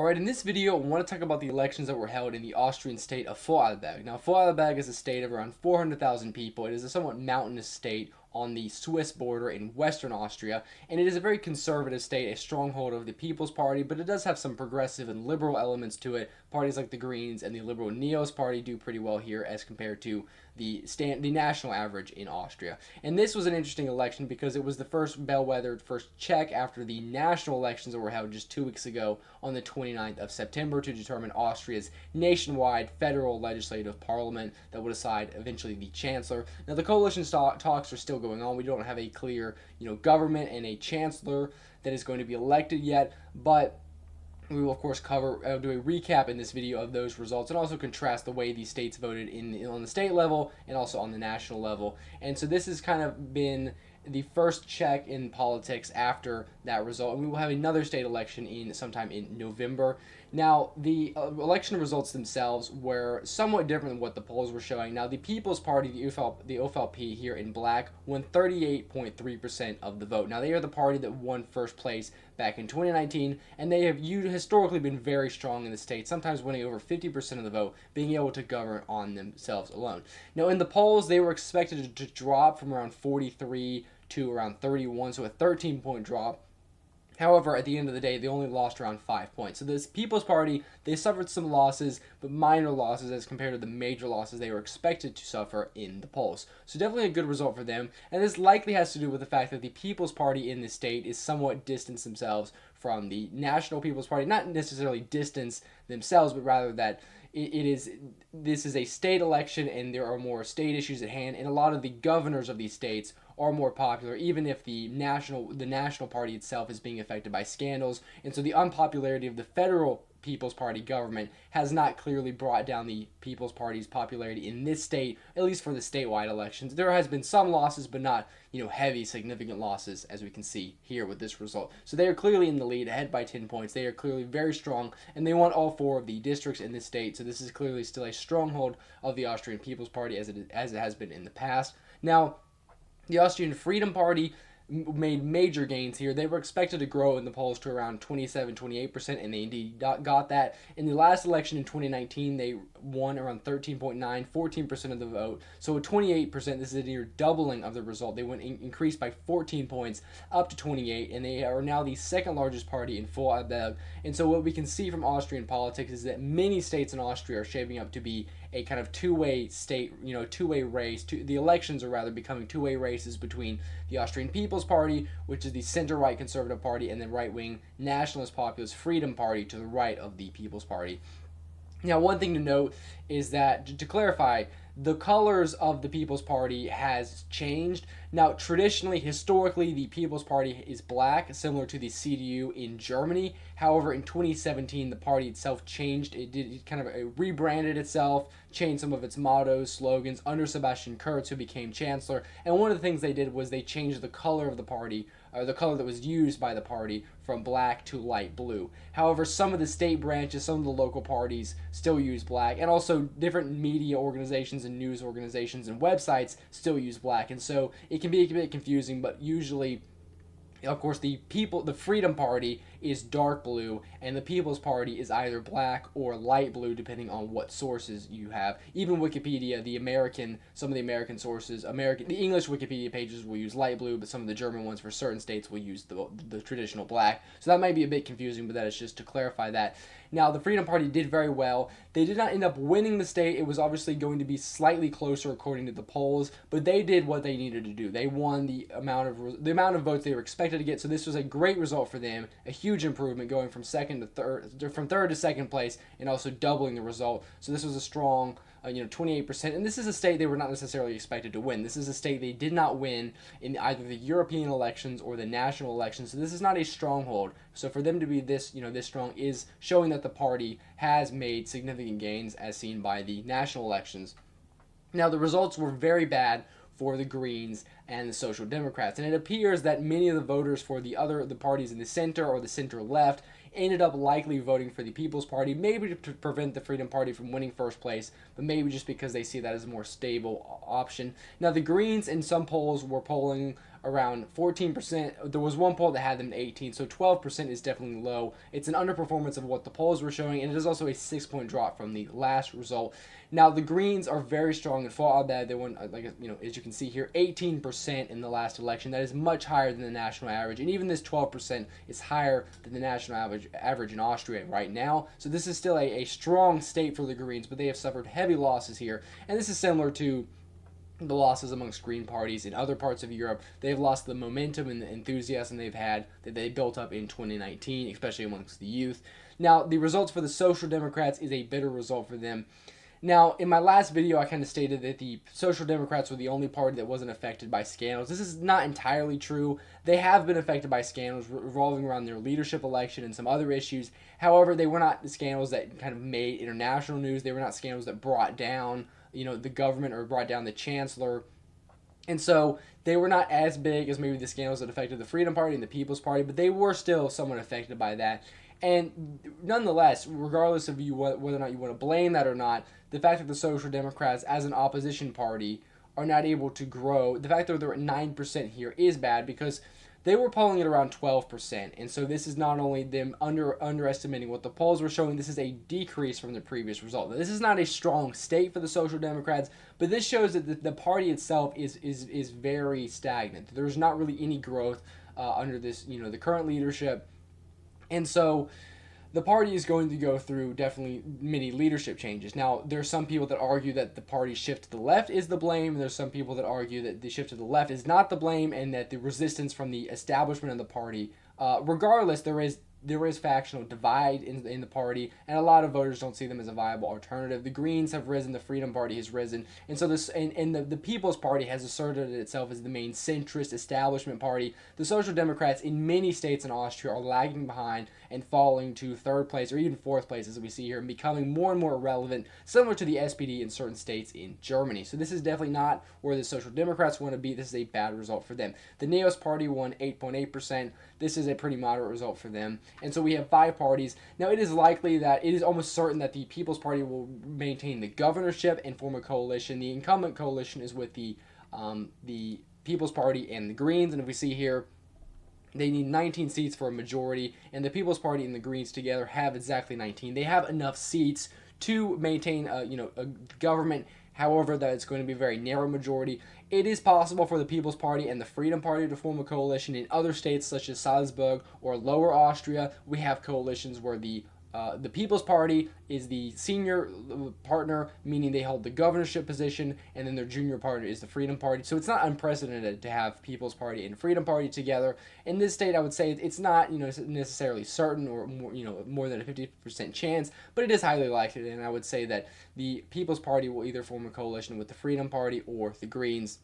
Alright, in this video, I want to talk about the elections that were held in the Austrian state of Vorarlberg. Now, Vorarlberg is a state of around 400,000 people. It is a somewhat mountainous state on the Swiss border in western Austria, and it is a very conservative state, a stronghold of the People's Party, but it does have some progressive and liberal elements to it. Parties like the Greens and the Liberal Neos Party do pretty well here as compared to the national average in Austria. And this was an interesting election because it was the first bellwether, first check after the national elections that were held just 2 weeks ago on the 29th of September to determine Austria's nationwide federal legislative parliament that would decide eventually the chancellor. Now, the coalition talks are still going on. We don't have a clear, government and a chancellor that is going to be elected yet, but we will, of course, do a recap in this video of those results and also contrast the way these states voted on the state level and also on the national level. And so this has kind of been the first check in politics after that result, and we will have another state election sometime in November. Now, the election results themselves were somewhat different than what the polls were showing. Now, the People's Party, the OVP here in black, won 38.3% of the vote. Now, they are the party that won first place back in 2019, and they have historically been very strong in the state, sometimes winning over 50% of the vote, being able to govern on themselves alone. Now, in the polls, they were expected to drop from around 43 to around 31, so a 13-point drop. However, at the end of the day, they only lost around 5 points. So this People's Party, they suffered some losses, but minor losses as compared to the major losses they were expected to suffer in the polls. So definitely a good result for them. And this likely has to do with the fact that the People's Party in the state is somewhat distanced themselves from the National People's Party. Not necessarily distance themselves, but rather that this is a state election and there are more state issues at hand, and a lot of the governors of these states are more popular, even if the national party itself is being affected by scandals. And so the unpopularity of the federal People's Party government has not clearly brought down the People's Party's popularity in this state, at least for the statewide elections. There has been some losses, but not, heavy, significant losses, as we can see here with this result. So they are clearly in the lead, ahead by 10 points. They are clearly very strong, and they won all 4 of the districts in this state. So this is clearly still a stronghold of the Austrian People's Party, as it has been in the past. Now, the Austrian Freedom Party made major gains here. They were expected to grow in the polls to around 27-28%, and they indeed got that. In the last election in 2019, they won around 13.9, 14% of the vote. So at 28%, this is a near doubling of the result. They increased by 14 points up to 28, and they are now the second largest party in Vorarlberg. And so what we can see from Austrian politics is that many states in Austria are shaping up to be a kind of two-way state, two-way race. The elections are rather becoming two-way races between the Austrian People's Party, which is the center-right conservative party, and the right-wing nationalist populist Freedom Party to the right of the People's Party. Now, one thing to note is that, to clarify, the colors of the People's Party has changed. Now, historically, the People's Party is black, similar to the CDU in Germany. However, in 2017, the party itself changed. It kind of rebranded itself, changed some of its mottos, slogans under Sebastian Kurz, who became chancellor. And one of the things they did was they changed the color of the party, or the color that was used by the party, from black to light blue. However, some of the state branches, some of the local parties still use black, and also different media organizations and news organizations and websites still use black. And so it can be a bit confusing, but usually, of course, the Freedom Party is dark blue, and the People's Party is either black or light blue, depending on what sources you have. Even Wikipedia, some of the American sources, the English Wikipedia pages will use light blue, but some of the German ones for certain states will use the traditional black. So that might be a bit confusing, but that is just to clarify that. Now, the Freedom Party did very well. They did not end up winning the state. It was obviously going to be slightly closer according to the polls, but they did what they needed to do. They won the amount of votes they were expected to get. So this was a great result for them, a huge improvement, going from third to second place, and also doubling the result. So this was a strong 28%, and this is a state they were not necessarily expected to win. This is a state they did not win in either the European elections or the national elections, so this is not a stronghold. So for them to be this strong is showing that the party has made significant gains as seen by the national elections. Now, the results were very bad for the Greens and the Social Democrats, and it appears that many of the voters for the parties in the center or the center left ended up likely voting for the People's Party, maybe to prevent the Freedom Party from winning first place, but maybe just because they see that as a more stable option. Now, the Greens in some polls were polling around 14%. There was one poll that had them at 18, so 12% is definitely low. It's an underperformance of what the polls were showing, and it is also a 6-point drop from the last result. Now, the Greens are very strong in Vorarlberg. They won, as you can see here, 18% in the last election. That is much higher than the national average, and even this 12% is higher than the national average in Austria right now. So this is still a strong state for the Greens, but they have suffered heavy losses here, and this is similar to the losses amongst Green parties in other parts of Europe. They've lost the momentum and the enthusiasm they've had that they built up in 2019, especially amongst the youth. Now, the results for the Social Democrats is a bitter result for them. Now, in my last video, I kind of stated that the Social Democrats were the only party that wasn't affected by scandals. This is not entirely true. They have been affected by scandals revolving around their leadership election and some other issues. However, they were not scandals that kind of made international news. They were not scandals that brought down, the government or brought down the chancellor. And so they were not as big as maybe the scandals that affected the Freedom Party and the People's Party, but they were still somewhat affected by that. And nonetheless, regardless of whether or not you want to blame that or not, the fact that the Social Democrats, as an opposition party, are not able to grow, the fact that they're at 9% here is bad because they were polling at around 12%. And so this is not only them underestimating what the polls were showing, this is a decrease from the previous result. Now, this is not a strong state for the Social Democrats, but this shows that the party itself is very stagnant. There's not really any growth under this, the current leadership. And so the party is going to go through definitely many leadership changes. Now, there are some people that argue that the party's shift to the left is the blame. There's some people that argue that the shift to the left is not the blame and that the resistance from the establishment of the party, regardless, there is factional divide in the party, and a lot of voters don't see them as a viable alternative. The Greens have risen, the Freedom Party has risen, and so the People's Party has asserted itself as the main centrist establishment party. The Social Democrats in many states in Austria are lagging behind and falling to third place or even fourth place, as we see here, and becoming more and more irrelevant, similar to the SPD in certain states in Germany. So this is definitely not where the Social Democrats want to be. This is a bad result for them. The Neos Party won 8.8%. This is a pretty moderate result for them. And so we have 5 parties. Now, it is almost certain that the People's Party will maintain the governorship and form a coalition. The incumbent coalition is with the People's Party and the Greens. And if we see here, they need 19 seats for a majority, and the People's Party and the Greens together have exactly 19. They have enough seats to maintain a government. However, that it's going to be a very narrow majority. It is possible for the People's Party and the Freedom Party to form a coalition in other states such as Salzburg or Lower Austria. We have coalitions where the People's Party is the senior partner, meaning they hold the governorship position, and then their junior partner is the Freedom Party. So it's not unprecedented to have People's Party and Freedom Party together. In this state, I would say it's not necessarily certain or more than a 50% chance, but it is highly likely. And I would say that the People's Party will either form a coalition with the Freedom Party or the Greens.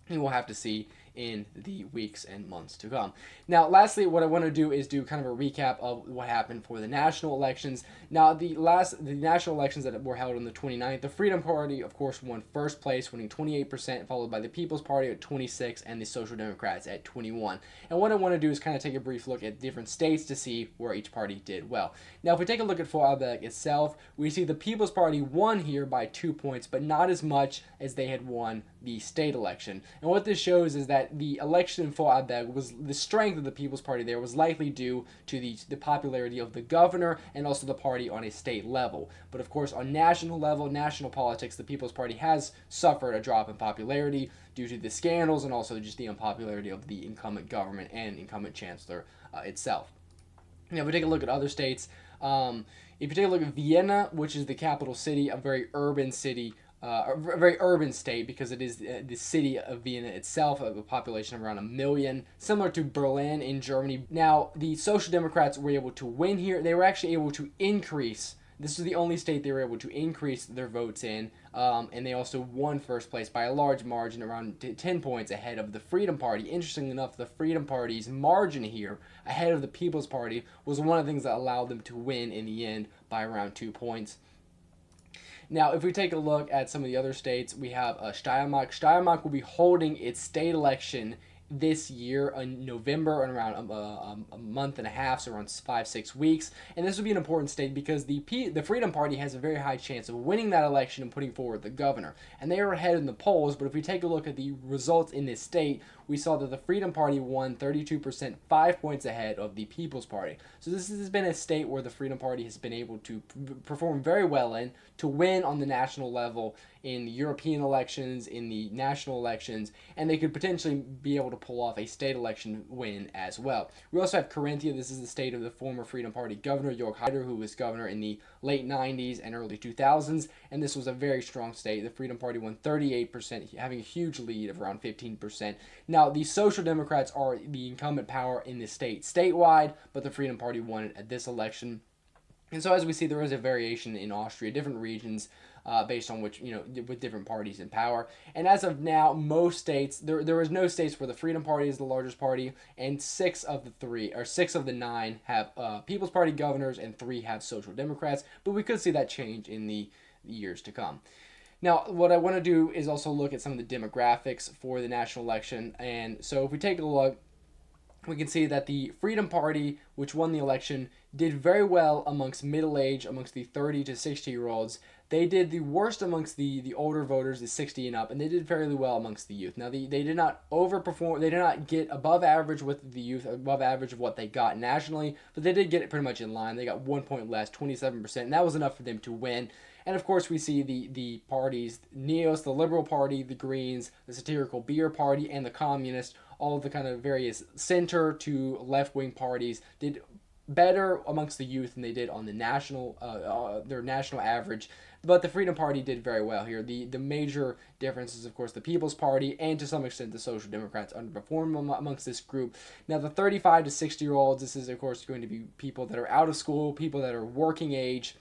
And we'll have to see in the weeks and months to come. Now, lastly, what I want to do is do kind of a recap of what happened for the national elections. Now, the national elections that were held on the 29th, the Freedom Party, of course, won first place, winning 28%, followed by the People's Party at 26%, and the Social Democrats at 21%. And what I want to do is kind of take a brief look at different states to see where each party did well. Now, if we take a look at Vorarlberg itself, we see the People's Party won here by 2 points, but not as much as they had won the state election. And what this shows is that the election in Vorarlberg was the strength of the People's Party there was likely due to the popularity of the governor and also the party on a state level. But of course, on national level, national politics, the People's Party has suffered a drop in popularity due to the scandals and also just the unpopularity of the incumbent government and incumbent chancellor itself. Now, if we take a look at other states, if you take a look at Vienna, which is the capital city, a very urban city, a very urban state because it is the city of Vienna itself, of a population of around 1 million, similar to Berlin in Germany. Now, the Social Democrats were able to win here. They were actually able to increase. This is the only state they were able to increase their votes in, and they also won first place by a large margin, around 10 points ahead of the Freedom Party. Interestingly enough, the Freedom Party's margin here, ahead of the People's Party, was one of the things that allowed them to win in the end by around 2 points. Now, if we take a look at some of the other states, we have Steiermark. Steiermark will be holding its state election this year in November, in around a month and a half, so around 5-6 weeks. And this would be an important state because the Freedom Party has a very high chance of winning that election and putting forward the governor. And they are ahead in the polls, but if we take a look at the results in this state, we saw that the Freedom Party won 32%, 5 points ahead of the People's Party. So this has been a state where the Freedom Party has been able to perform very well in, to win on the national level in the European elections, in the national elections, and they could potentially be able to pull off a state election win as well. We also have Carinthia. This is the state of the former Freedom Party governor, Jörg Haider, who was governor in the late 90s and early 2000s, and this was a very strong state. The Freedom Party won 38%, having a huge lead of around 15%. Now, the Social Democrats are the incumbent power in the state statewide, but the Freedom Party won it at this election. And so, as we see, there is a variation in Austria, different regions based on which, with different parties in power. And as of now, most states, there is no states where the Freedom Party is the largest party, and 6 of the 9 have People's Party governors, and 3 have Social Democrats. But we could see that change in the years to come. Now, what I want to do is also look at some of the demographics for the national election. And so if we take a look, we can see that the Freedom Party, which won the election, did very well amongst middle age, amongst the 30 to 60-year-olds. They did the worst amongst the older voters, the 60 and up, and they did fairly well amongst the youth. Now, they did not overperform. They did not get above average with the youth, above average of what they got nationally, but they did get it pretty much in line. They got 1 point less, 27%, and that was enough for them to win. And of course, we see the parties, NEOS, the Liberal Party, the Greens, the satirical Beer Party, and the Communist, all of the kind of various center to left-wing parties did better amongst the youth than they did on the their national average. But the Freedom Party did very well here. The major difference is, of course, the People's Party and, to some extent, the Social Democrats underperformed amongst this group. Now, the 35 to 60-year-olds, this is, of course, going to be people that are out of school, people that are working age,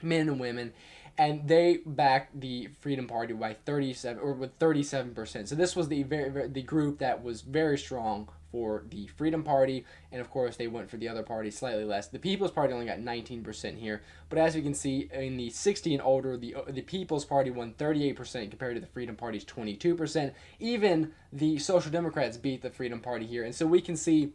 men and women, and they backed the Freedom Party by 37%. So this was the group that was very strong for the Freedom Party, and of course they went for the other party slightly less. The People's Party only got 19% here, but as we can see in the 60 and older, the People's Party won 38% compared to the Freedom Party's 22%. Even the Social Democrats beat the Freedom Party here, and so we can see,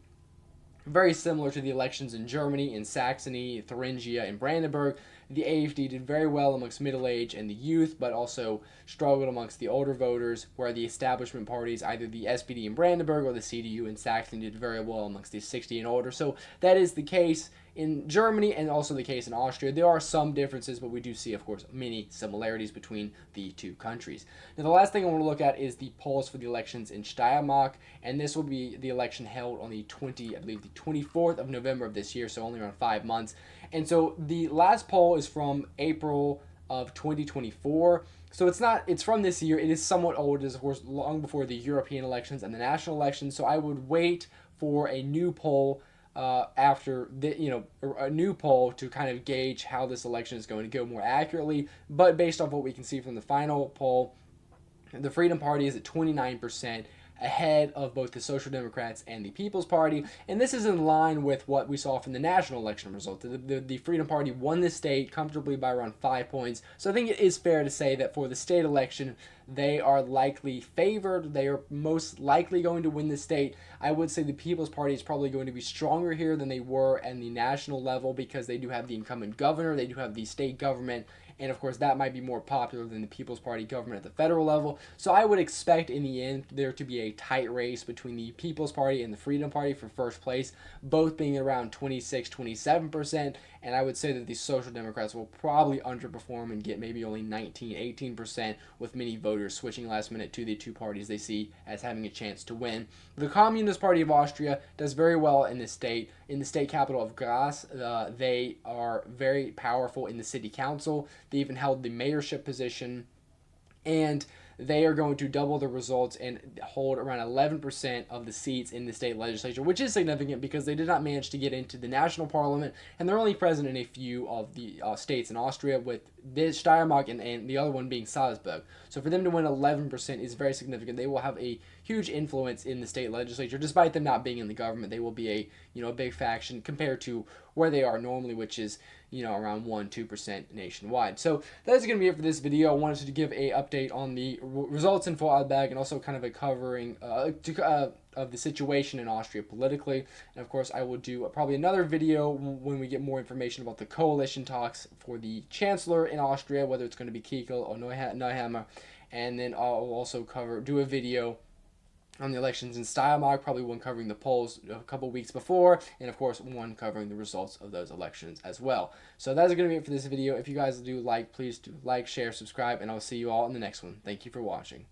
very similar to the elections in Germany, in Saxony, Thuringia, and Brandenburg, the AfD did very well amongst middle age and the youth, but also struggled amongst the older voters, where the establishment parties, either the SPD in Brandenburg or the CDU in Saxony, did very well amongst the 60 and older. So that is the case in Germany and also the case in Austria. There are some differences, but we do see, of course, many similarities between the two countries. Now, the last thing I want to look at is the polls for the elections in Steiermark, and this will be the election held on the 24th of November of this year, so only around 5 months. And so the last poll is from April of 2024. So it's from this year. It is somewhat old. It is, of course, long before the European elections and the national elections. So I would wait for a new poll after a new poll to kind of gauge how this election is going to go more accurately. But based off what we can see from the final poll, the Freedom Party is at 29%, ahead of both the Social Democrats and the People's Party, and this is in line with what we saw from the national election result. The Freedom Party won the state comfortably by around 5 points, so I think it is fair to say that for the state election, they are likely favored. They are most likely going to win the state. I would say the People's Party is probably going to be stronger here than they were at the national level because they do have the incumbent governor, they do have the state government, and of course that might be more popular than the People's Party government at the federal level. So I would expect in the end there to be a tight race between the People's Party and the Freedom Party for first place, both being around 26-27%, and I would say that the Social Democrats will probably underperform and get maybe only 19-18%, with many voters switching last minute to the two parties they see as having a chance to win. The Communist Party of Austria does very well in this state. In the state capital of Graz, they are very powerful in the city council. They even held the mayorship position, and they are going to double the results and hold around 11% of the seats in the state legislature, which is significant because they did not manage to get into the national parliament, and they're only present in a few of the states in Austria, with this Steiermark and the other one being Salzburg. So for them to win 11% is very significant. They will have a huge influence in the state legislature. Despite them not being in the government, they will be a big faction compared to where they are normally, which is around 1-2% nationwide. So that's going to be it for this video. I wanted to give a update on the results in Vorarlberg and also kind of a covering of the situation in Austria politically. And of course, I will do probably another video when we get more information about the coalition talks for the chancellor in Austria, whether it's going to be Kikel or Neuhammer. And then I'll also do a video on the elections in Steiermark, probably one covering the polls a couple weeks before, and of course one covering the results of those elections as well. So that's going to be it for this video. If you guys do please do like, share, subscribe, and I'll see you all in the next one. Thank you for watching.